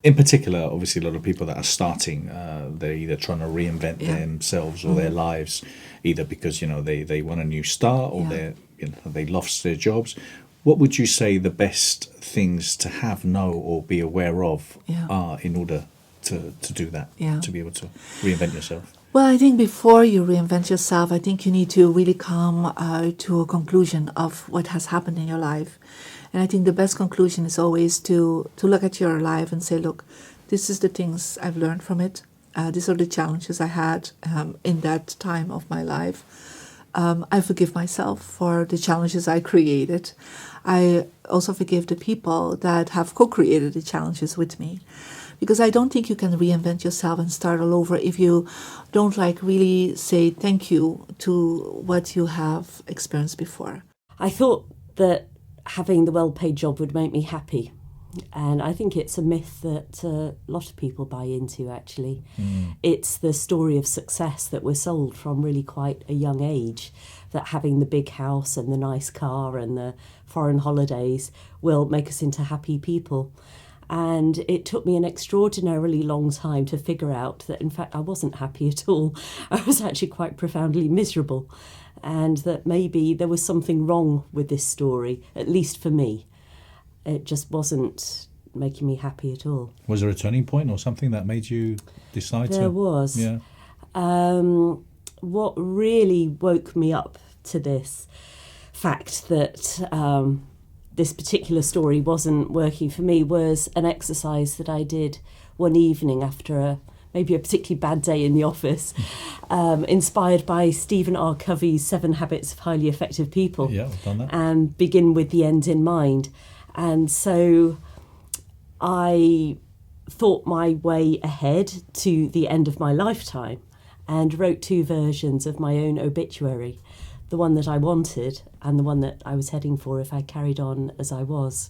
In particular, obviously, a lot of people that are starting, they're either trying to reinvent themselves or their lives, either because they want a new start or they lost their jobs. What would you say the best things to have, know, or be aware of are in order to do that, to be able to reinvent yourself? Well, I think before you reinvent yourself, I think you need to really come to a conclusion of what has happened in your life. And I think the best conclusion is always to look at your life and say, look, this is the things I've learned from it. These are the challenges I had in that time of my life. I forgive myself for the challenges I created. I also forgive the people that have co-created the challenges with me. Because I don't think you can reinvent yourself and start all over if you don't really say thank you to what you have experienced before. I thought that having the well-paid job would make me happy. And I think it's a myth that a lot of people buy into, actually. It's the story of success that we're sold from really quite a young age, that having the big house and the nice car and the foreign holidays will make us into happy people. And it took me an extraordinarily long time to figure out that, in fact, I wasn't happy at all. I was actually quite profoundly miserable. And that maybe there was something wrong with this story, at least for me. It just wasn't making me happy at all. Was there a turning point or something that made you decide There was. Yeah. What really woke me up to this fact that this particular story wasn't working for me was an exercise that I did one evening after maybe a particularly bad day in the office, inspired by Stephen R. Covey's 7 Habits of Highly Effective People. Yeah, I've done that. And begin with the end in mind. And so I thought my way ahead to the end of my lifetime and wrote 2 versions of my own obituary, the one that I wanted and the one that I was heading for if I carried on as I was.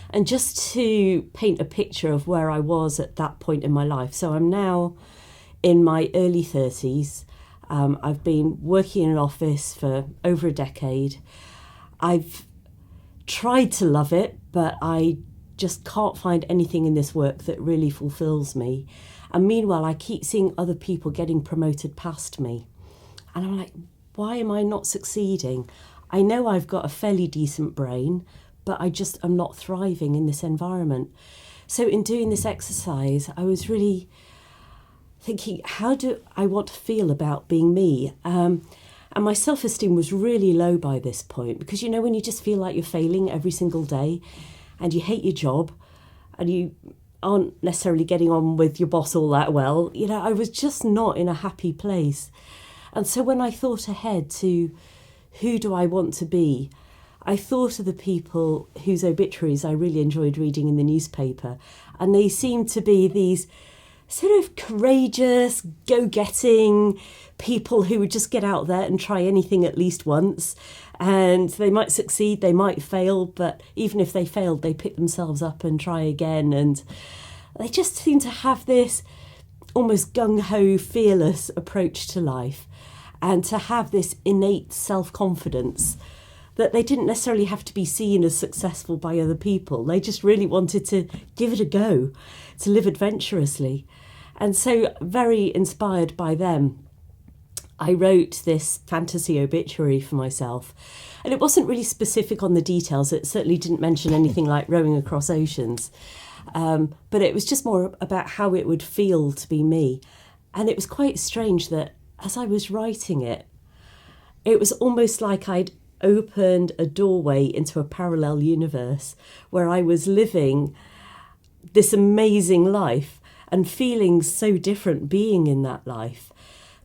And just to paint a picture of where I was at that point in my life. So I'm now in my early 30s. I've been working in an office for over a decade. I've tried to love it, but I just can't find anything in this work that really fulfills me. And meanwhile, I keep seeing other people getting promoted past me. And I'm like, why am I not succeeding? I know I've got a fairly decent brain, but I just am not thriving in this environment. So in doing this exercise, I was really thinking, how do I want to feel about being me? And my self-esteem was really low by this point, because when you just feel like you're failing every single day and you hate your job and you aren't necessarily getting on with your boss all that well, I was just not in a happy place. And so when I thought ahead to who do I want to be, I thought of the people whose obituaries I really enjoyed reading in the newspaper, and they seemed to be these sort of courageous, go-getting people who would just get out there and try anything at least once, and they might succeed, they might fail, but even if they failed, they pick themselves up and try again, and they just seem to have this almost gung-ho, fearless approach to life, and to have this innate self-confidence that they didn't necessarily have to be seen as successful by other people. They just really wanted to give it a go, to live adventurously. And so, very inspired by them, I wrote this fantasy obituary for myself. And it wasn't really specific on the details. It certainly didn't mention anything like rowing across oceans. But it was just more about how it would feel to be me. And it was quite strange that as I was writing it, it was almost like I'd opened a doorway into a parallel universe where I was living this amazing life and feeling so different being in that life,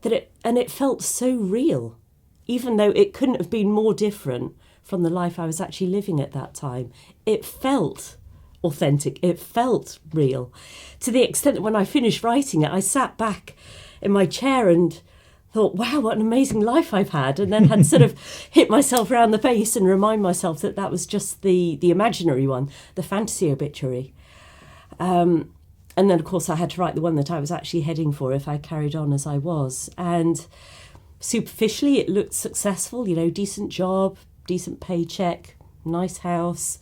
that it felt so real, even though it couldn't have been more different from the life I was actually living at that time. It felt authentic, it felt real, to the extent that when I finished writing it, I sat back in my chair and thought, wow, what an amazing life I've had, and then had sort of hit myself around the face and remind myself that that was just the imaginary one, the fantasy obituary. And then, of course, I had to write the one that I was actually heading for if I carried on as I was. And superficially, it looked successful, decent job, decent paycheck, nice house,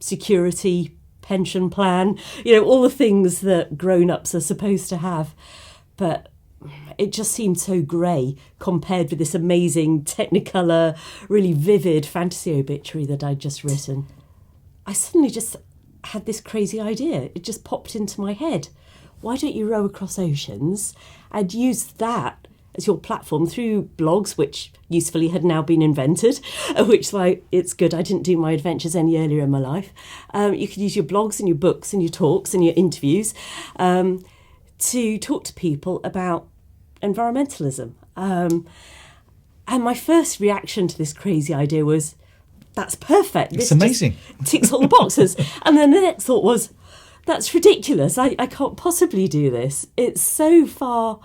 security, pension plan, all the things that grown-ups are supposed to have. But it just seemed so grey compared with this amazing Technicolor, really vivid fantasy obituary that I'd just written. I suddenly just had this crazy idea. It just popped into my head. Why don't you row across oceans and use that as your platform through blogs, which usefully had now been invented, which why it's good I didn't do my adventures any earlier in my life. You could use your blogs and your books and your talks and your interviews to talk to people about environmentalism. And my first reaction to this crazy idea was, that's perfect. It's amazing. Ticks all the boxes. And then the next thought was, that's ridiculous. I can't possibly do this. It's so far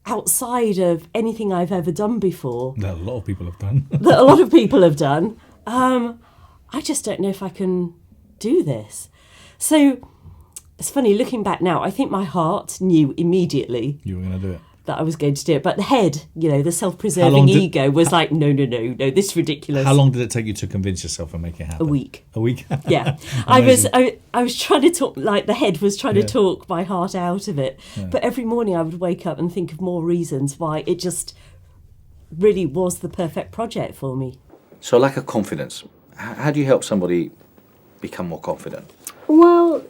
outside of anything I've ever done before. That a lot of people have done. That a lot of people have done. I just don't know if I can do this. So it's funny, looking back now, I think my heart knew immediately You were going to do it. that I was going to do it. But the head, the self-preserving ego was like, no, this is ridiculous. How long did it take you to convince yourself and make it happen? A week. A week? Yeah. I was trying to talk, like the head was trying to talk my heart out of it. Yeah. But every morning I would wake up and think of more reasons why it just really was the perfect project for me. So lack of confidence. How do you help somebody become more confident? Well,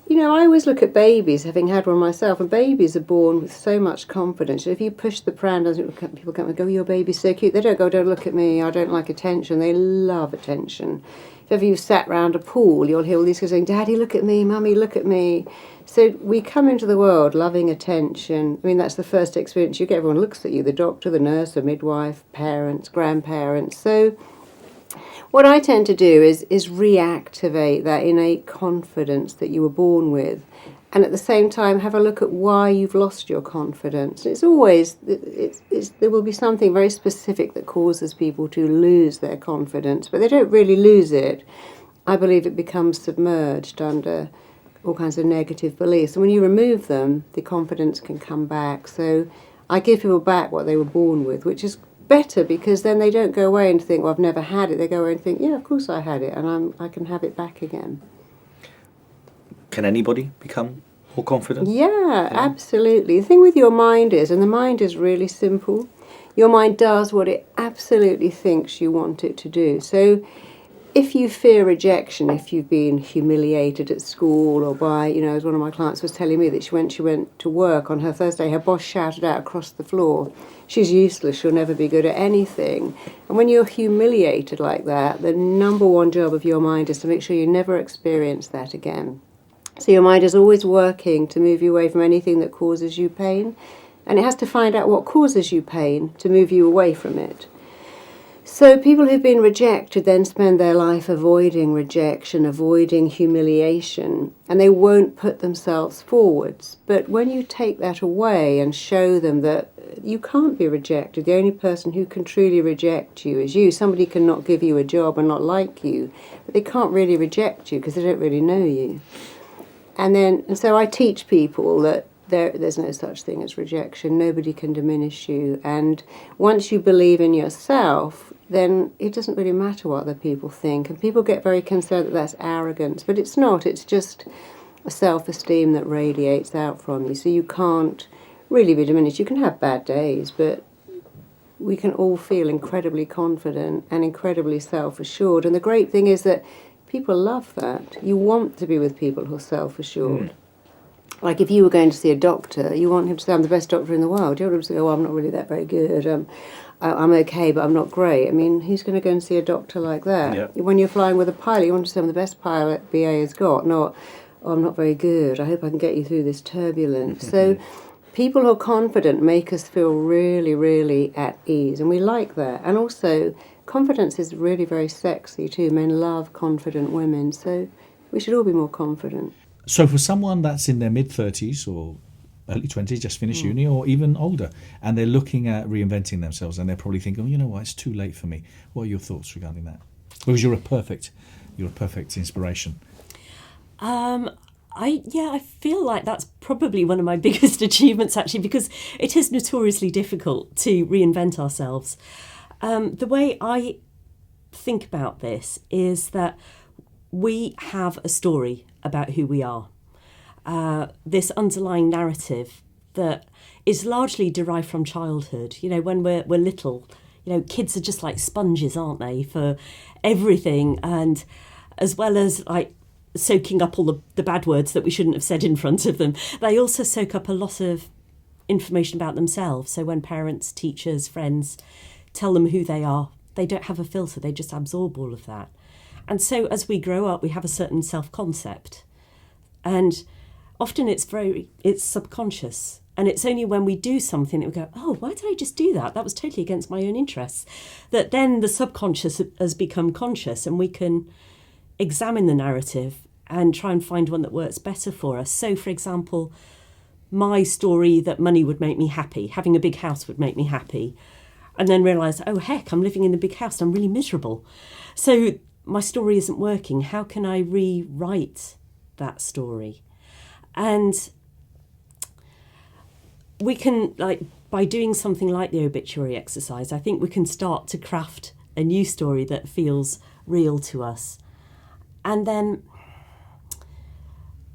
I always look at babies, having had one myself, and babies are born with so much confidence. If you push the pram, people come and go, your baby's so cute. They don't go, don't look at me, I don't like attention. They love attention. If ever you've sat round a pool, you'll hear all these kids saying, Daddy, look at me, Mummy, look at me. So we come into the world loving attention. I mean, that's the first experience you get. Everyone looks at you, the doctor, the nurse, the midwife, parents, grandparents. So what I tend to do is reactivate that innate confidence that you were born with, and at the same time have a look at why you've lost your confidence. It's always, there will be something very specific that causes people to lose their confidence, but they don't really lose it. I believe it becomes submerged under all kinds of negative beliefs, and when you remove them, the confidence can come back. So I give people back what they were born with, which is better, because then they don't go away and think, well, I've never had it. They go away and think, yeah, of course I had it, and I can have it back again. Can anybody become more confident? Yeah, absolutely. The thing with your mind is, and the mind is really simple, your mind does what it absolutely thinks you want it to do. So if you fear rejection, if you've been humiliated at school or by, as one of my clients was telling me that she went to work on her Thursday, her boss shouted out across the floor, she's useless, she'll never be good at anything. And when you're humiliated like that, the number one job of your mind is to make sure you never experience that again. So your mind is always working to move you away from anything that causes you pain, and it has to find out what causes you pain to move you away from it. So people who've been rejected then spend their life avoiding rejection, avoiding humiliation, and they won't put themselves forwards. But when you take that away and show them that you can't be rejected, the only person who can truly reject you is you. Somebody can not give you a job and not like you, but they can't really reject you because they don't really know you. And so I teach people that there's no such thing as rejection. Nobody can diminish you. And once you believe in yourself, then it doesn't really matter what other people think. And people get very concerned that that's arrogance, but it's not. It's just a self-esteem that radiates out from you. So you can't really be diminished. You can have bad days, but we can all feel incredibly confident and incredibly self-assured. And the great thing is that people love that. You want to be with people who are self-assured. Like if you were going to see a doctor, you want him to say, I'm the best doctor in the world. You don't want him to say, oh, I'm not really that very good. I'm okay, but I'm not great. I mean, who's going to go and see a doctor like that? Yeah. When you're flying with a pilot, you want to say, I'm the best pilot BA has got, not, oh, I'm not very good. I hope I can get you through this turbulence. So people who are confident make us feel really, really at ease, and we like that. And also, confidence is really very sexy too. Men love confident women, so we should all be more confident. So for someone that's in their mid-30s or early 20s, just finished uni, or even older, and they're looking at reinventing themselves, and they're probably thinking, you know what, it's too late for me. What are your thoughts regarding that? Because you're a perfect inspiration. I feel like that's probably one of my biggest achievements, actually, because it is notoriously difficult to reinvent ourselves. The way I think about this is that we have a story, about who we are. This underlying narrative that is largely derived from childhood. You know, when we're little, you know, kids are just like sponges, aren't they, for everything, and as well as like soaking up all the bad words that we shouldn't have said in front of them, they also soak up a lot of information about themselves. So when parents, teachers, friends tell them who they are, they don't have a filter, they just absorb all of that. And so as we grow up, we have a certain self-concept. And often it's subconscious. And it's only when we do something that we go, oh, why did I just do that? That was totally against my own interests. That then the subconscious has become conscious, and we can examine the narrative and try and find one that works better for us. So, for example, my story that money would make me happy, having a big house would make me happy, and then realise, oh, heck, I'm living in a big house, I'm really miserable. So my story isn't working. How can I rewrite that story? And we can, like, by doing something like the obituary exercise, I think we can start to craft a new story that feels real to us. And then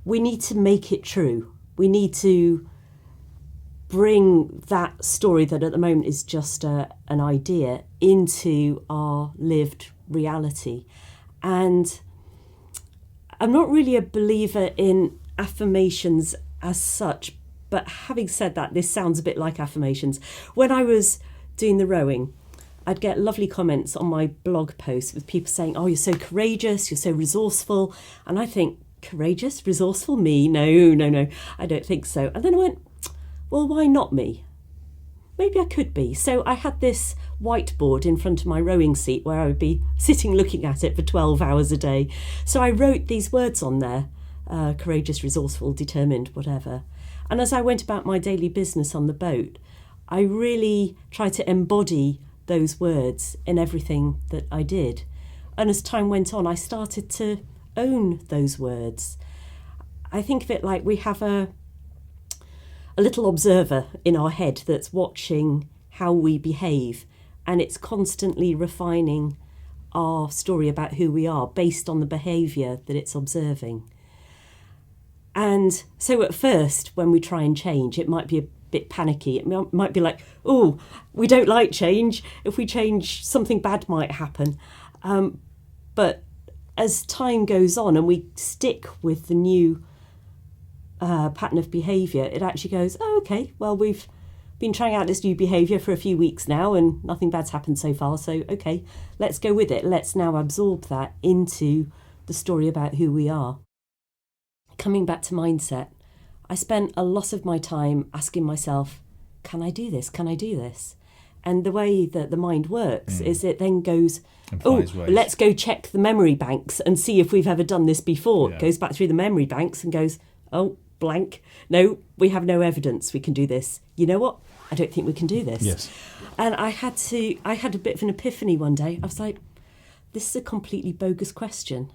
we need to make it true. We need to bring that story that at the moment is just an idea into our lived reality. And I'm not really a believer in affirmations as such, but having said that, this sounds a bit like affirmations. When I was doing the rowing, I'd get lovely comments on my blog posts with people saying, oh, you're so courageous, you're so resourceful. And I think, courageous, resourceful, me? No, I don't think so. And then I went, well, why not me? Maybe I could be. So I had this whiteboard in front of my rowing seat where I would be sitting looking at it for 12 hours a day. So I wrote these words on there, courageous, resourceful, determined, whatever. And as I went about my daily business on the boat, I really tried to embody those words in everything that I did. And as time went on, I started to own those words. I think of it like we have a little observer in our head that's watching how we behave, and it's constantly refining our story about who we are based on the behaviour that it's observing. And so at first, when we try and change, it might be a bit panicky. It might be like, oh, we don't like change. If we change, something bad might happen. But as time goes on and we stick with the new pattern of behaviour, it actually goes, oh, okay, well, we've been trying out this new behaviour for a few weeks now and nothing bad's happened so far. So, okay, let's go with it. Let's now absorb that into the story about who we are. Coming back to mindset, I spent a lot of my time asking myself, can I do this? Can I do this? And the way that the mind works is it then goes, let's go check the memory banks and see if we've ever done this before. Yeah. It goes back through the memory banks and goes, oh, blank. No, we have no evidence we can do this. You know what? I don't think we can do this. Yes. And I had a bit of an epiphany one day. I was like, this is a completely bogus question.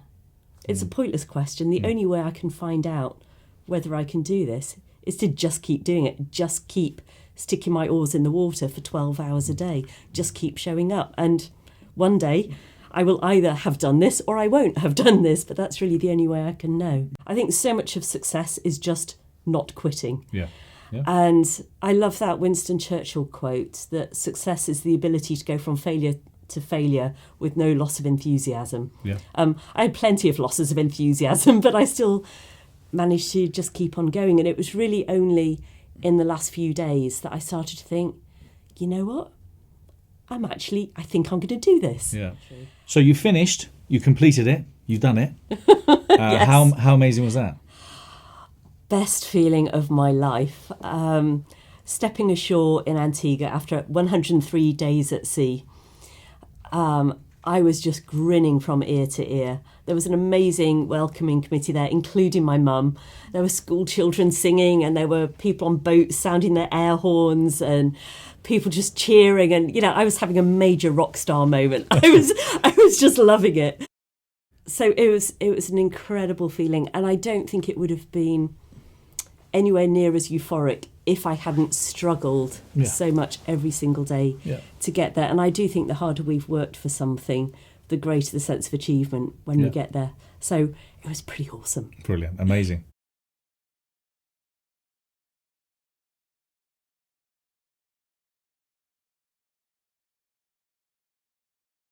It's a pointless question. The only way I can find out whether I can do this is to just keep doing it, just keep sticking my oars in the water for 12 hours a day, just keep showing up. And one day I will either have done this or I won't have done this, but that's really the only way I can know. I think so much of success is just not quitting. Yeah. Yeah. And I love that Winston Churchill quote that success is the ability to go from failure to failure with no loss of enthusiasm. Yeah. I had plenty of losses of enthusiasm, but I still managed to just keep on going. And it was really only in the last few days that I started to think, you know what? I think I'm going to do this. Yeah. So you finished, you completed it, you've done it. Yes. How amazing was that? Best feeling of my life. Stepping ashore in Antigua after 103 days at sea. I was just grinning from ear to ear. There was an amazing welcoming committee there, including my mum. There were school children singing, and there were people on boats sounding their air horns, and people just cheering. And, I was having a major rock star moment. I was just loving it. So it was an incredible feeling, and I don't think it would have been anywhere near as euphoric if I hadn't struggled so much every single day to get there. And I do think the harder we've worked for something, the greater the sense of achievement when Yeah. you get there. So it was pretty awesome. Brilliant, amazing.